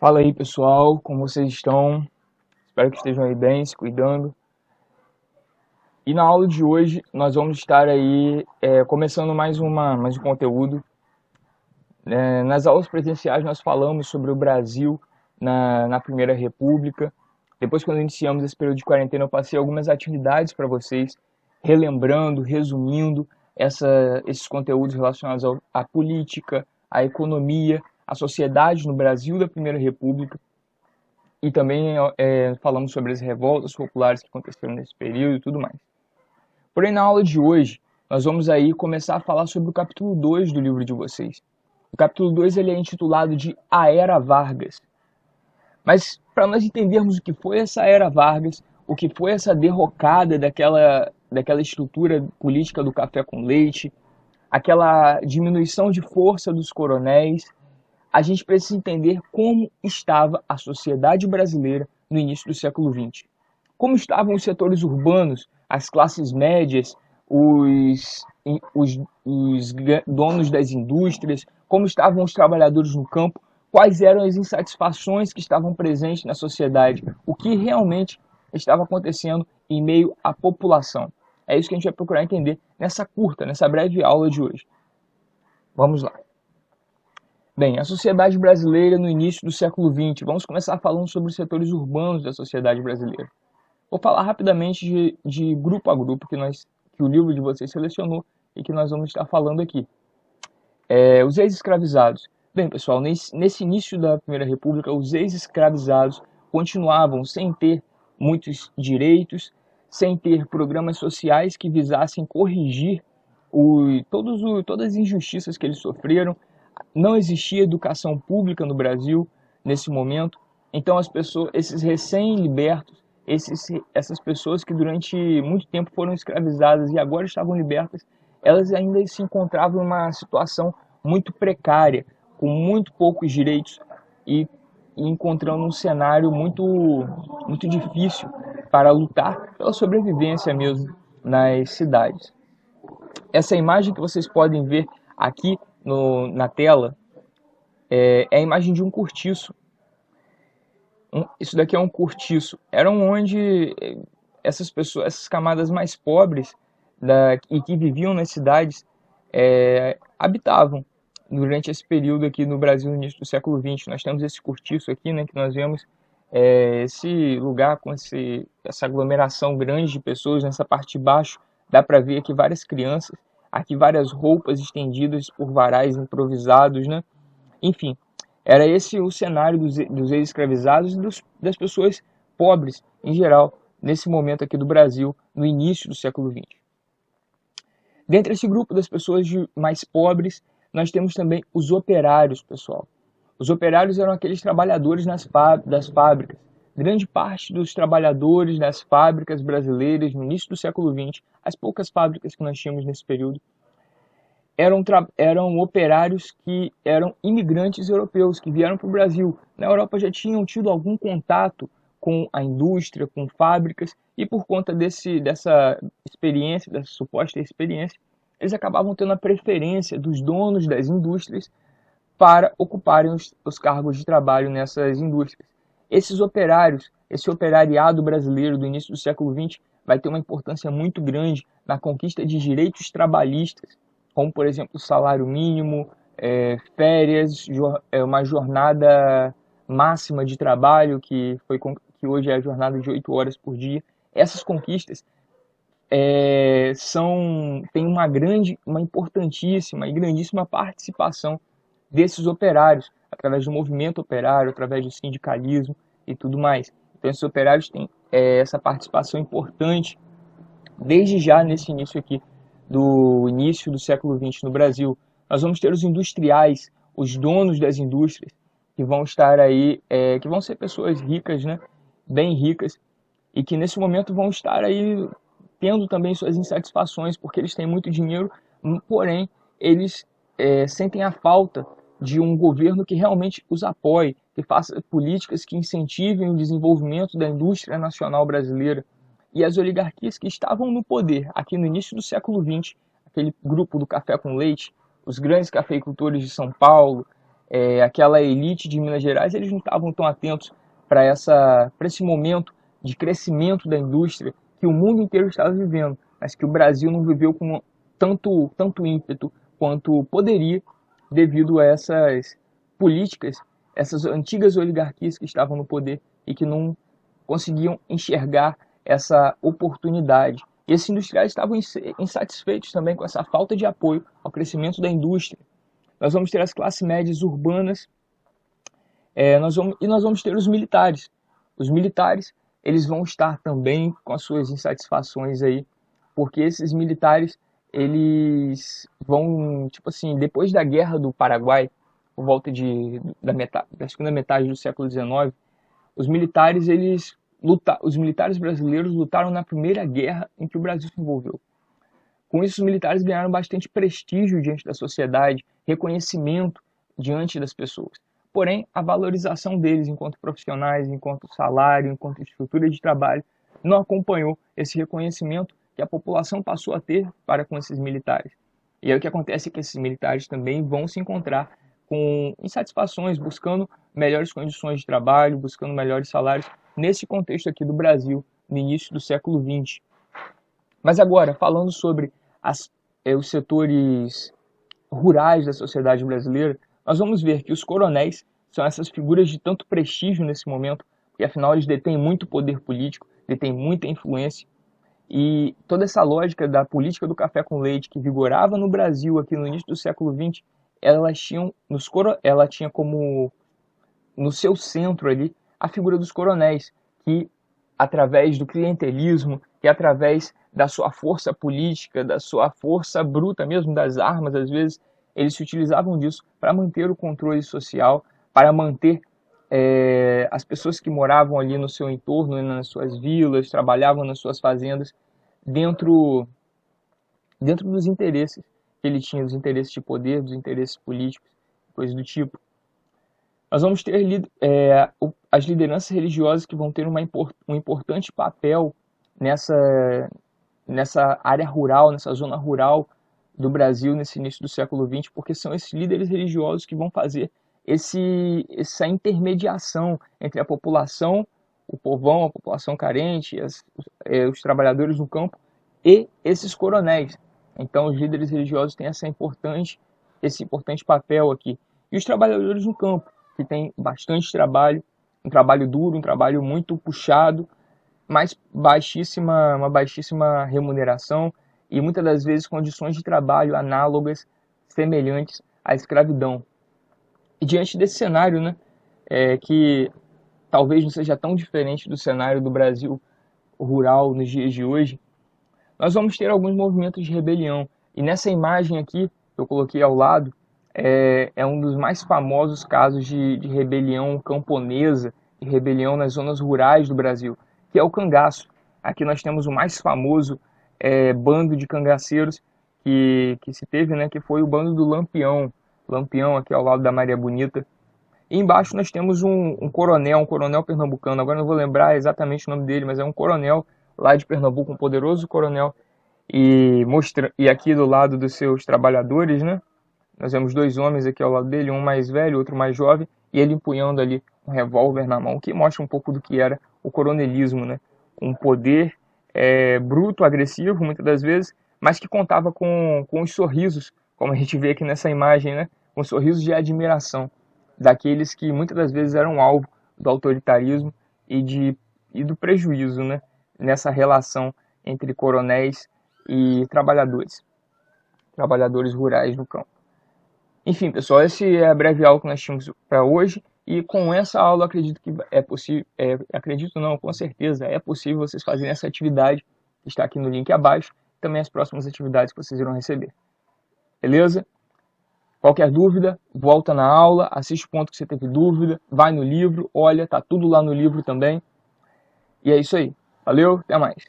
Fala aí, pessoal, como vocês estão? Espero que estejam aí bem, se cuidando. E na aula de hoje nós vamos estar aí começando mais um conteúdo. Nas aulas presenciais nós falamos sobre o Brasil na Primeira República. Depois, quando iniciamos esse período de quarentena, eu passei algumas atividades para vocês, relembrando, resumindo esses conteúdos relacionados à política, à economia, à sociedade no Brasil da Primeira República. E também falamos sobre as revoltas populares que aconteceram nesse período e tudo mais. Porém, na aula de hoje, nós vamos aí começar a falar sobre o capítulo 2 do livro de vocês. O capítulo 2 ele é intitulado de A Era Vargas. Mas para nós entendermos o que foi essa Era Vargas, o que foi essa derrocada daquela estrutura política do café com leite, aquela diminuição de força dos coronéis, a gente precisa entender como estava a sociedade brasileira no início do século XX. Como estavam os setores urbanos, as classes médias, os donos das indústrias, como estavam os trabalhadores no campo, quais eram as insatisfações que estavam presentes na sociedade, o que realmente estava acontecendo em meio à população. É isso que a gente vai procurar entender nessa breve aula de hoje. Vamos lá. Bem, a sociedade brasileira no início do século XX. Vamos começar falando sobre os setores urbanos da sociedade brasileira. Vou falar rapidamente de grupo a grupo que o livro de vocês selecionou e que nós vamos estar falando aqui. Os ex-escravizados. Bem, pessoal, nesse início da Primeira República, os ex-escravizados continuavam sem ter muitos direitos, sem ter programas sociais que visassem corrigir todas as injustiças que eles sofreram. Não existia educação pública no Brasil nesse momento. Então esses recém-libertos, essas pessoas que durante muito tempo foram escravizadas e agora estavam libertas, elas ainda se encontravam em uma situação muito precária, com muito poucos direitos e encontrando um cenário muito difícil para lutar pela sobrevivência mesmo nas cidades. Essa imagem que vocês podem ver aqui na tela é a imagem de um cortiço. Isso daqui é um cortiço. Eram onde essas camadas mais pobres e que viviam nas cidades habitavam durante esse período aqui no Brasil, no início do século XX. Nós temos esse cortiço aqui, né, que nós vemos esse lugar com essa aglomeração grande de pessoas. Nessa parte de baixo dá para ver aqui várias crianças, aqui várias roupas estendidas por varais improvisados, né? Enfim, era esse o cenário dos ex-escravizados e das pessoas pobres em geral, nesse momento aqui do Brasil, no início do século XX. Dentre esse grupo das pessoas mais pobres, nós temos também os operários, pessoal. Os operários eram aqueles trabalhadores das fábricas. Grande parte dos trabalhadores das fábricas brasileiras no início do século XX, as poucas fábricas que nós tínhamos nesse período, eram operários que eram imigrantes europeus, que vieram para o Brasil. Na Europa já tinham tido algum contato com a indústria, com fábricas, e por conta dessa experiência, dessa suposta experiência, eles acabavam tendo a preferência dos donos das indústrias para ocuparem os cargos de trabalho nessas indústrias. Esses operários, esse operariado brasileiro do início do século XX, vai ter uma importância muito grande na conquista de direitos trabalhistas, como, por exemplo, o salário mínimo, férias, uma jornada máxima de trabalho, que hoje é a jornada de 8 horas por dia. Essas conquistas têm uma importantíssima e grandíssima participação desses operários, através do movimento operário, através do sindicalismo e tudo mais. Então, esses operários têm essa participação importante desde já nesse início aqui, do início do século XX no Brasil. Nós vamos ter os industriais, os donos das indústrias, que vão estar aí, que vão ser pessoas ricas, né, bem ricas, e que nesse momento vão estar aí tendo também suas insatisfações, porque eles têm muito dinheiro, porém eles sentem a falta de um governo que realmente os apoie, que faça políticas que incentivem o desenvolvimento da indústria nacional brasileira. E as oligarquias que estavam no poder aqui no início do século XX, aquele grupo do café com leite, os grandes cafeicultores de São Paulo, aquela elite de Minas Gerais, eles não estavam tão atentos para esse momento de crescimento da indústria que o mundo inteiro estava vivendo, mas que o Brasil não viveu com tanto ímpeto quanto poderia, devido a essas políticas, essas antigas oligarquias que estavam no poder e que não conseguiam enxergar essa oportunidade. E esses industriais estavam insatisfeitos também com essa falta de apoio ao crescimento da indústria. Nós vamos ter as classes médias urbanas, nós vamos ter os militares. Os militares, eles vão estar também com as suas insatisfações aí, porque esses militares, eles vão, tipo assim, depois da Guerra do Paraguai, por volta da segunda metade do século XIX, os militares brasileiros lutaram na primeira guerra em que o Brasil se envolveu. Com isso, os militares ganharam bastante prestígio diante da sociedade, reconhecimento diante das pessoas. Porém, a valorização deles enquanto profissionais, enquanto salário, enquanto estrutura de trabalho, não acompanhou esse reconhecimento que a população passou a ter para com esses militares. E aí o que acontece é que esses militares também vão se encontrar com insatisfações, buscando melhores condições de trabalho, buscando melhores salários, nesse contexto aqui do Brasil, no início do século XX. Mas agora, falando sobre os setores rurais da sociedade brasileira, nós vamos ver que os coronéis são essas figuras de tanto prestígio nesse momento, porque afinal eles detêm muito poder político, detêm muita influência, e toda essa lógica da política do café com leite que vigorava no Brasil aqui no início do século XX, ela tinha como no seu centro ali a figura dos coronéis, que através do clientelismo, que através da sua força política, da sua força bruta mesmo, das armas, às vezes, eles se utilizavam disso para manter o controle social, para manter as pessoas que moravam ali no seu entorno, nas suas vilas, trabalhavam nas suas fazendas, dentro dos interesses que ele tinha, dos interesses de poder, dos interesses políticos, coisas do tipo. Nós vamos ter as lideranças religiosas que vão ter um importante papel nessa área rural, nessa zona rural do Brasil, nesse início do século XX, porque são esses líderes religiosos que vão fazer essa intermediação entre a população, o povão, a população carente, os trabalhadores no campo e esses coronéis. Então, os líderes religiosos têm esse importante papel aqui. E os trabalhadores no campo, que têm bastante trabalho, um trabalho duro, um trabalho muito puxado, mas uma baixíssima remuneração e muitas das vezes condições de trabalho análogas, semelhantes à escravidão. E diante desse cenário, né, que talvez não seja tão diferente do cenário do Brasil rural nos dias de hoje, nós vamos ter alguns movimentos de rebelião. E nessa imagem aqui, que eu coloquei ao lado, é um dos mais famosos casos de rebelião camponesa, de rebelião nas zonas rurais do Brasil, que é o cangaço. Aqui nós temos o mais famoso bando de cangaceiros que se teve, né, que foi o bando do Lampião. Lampião, aqui ao lado da Maria Bonita. E embaixo nós temos um coronel pernambucano, agora não vou lembrar exatamente o nome dele, mas é um coronel lá de Pernambuco, um poderoso coronel. E aqui do lado dos seus trabalhadores, né, nós vemos dois homens aqui ao lado dele, um mais velho, outro mais jovem, e ele empunhando ali um revólver na mão, que mostra um pouco do que era o coronelismo, né? Um poder bruto, agressivo, muitas das vezes, mas que contava com os sorrisos, como a gente vê aqui nessa imagem, né? Com sorrisos de admiração daqueles que muitas das vezes eram alvo do autoritarismo e do prejuízo, né? Nessa relação entre coronéis e trabalhadores rurais no campo. Enfim, pessoal, esse é a breve aula que nós tínhamos para hoje. E com essa aula, acredito que é possível, com certeza, é possível vocês fazerem essa atividade que está aqui no link abaixo, e também as próximas atividades que vocês irão receber. Beleza? Qualquer dúvida, volta na aula, assiste o ponto que você teve dúvida, vai no livro, olha, tá tudo lá no livro também. E é isso aí. Valeu, até mais.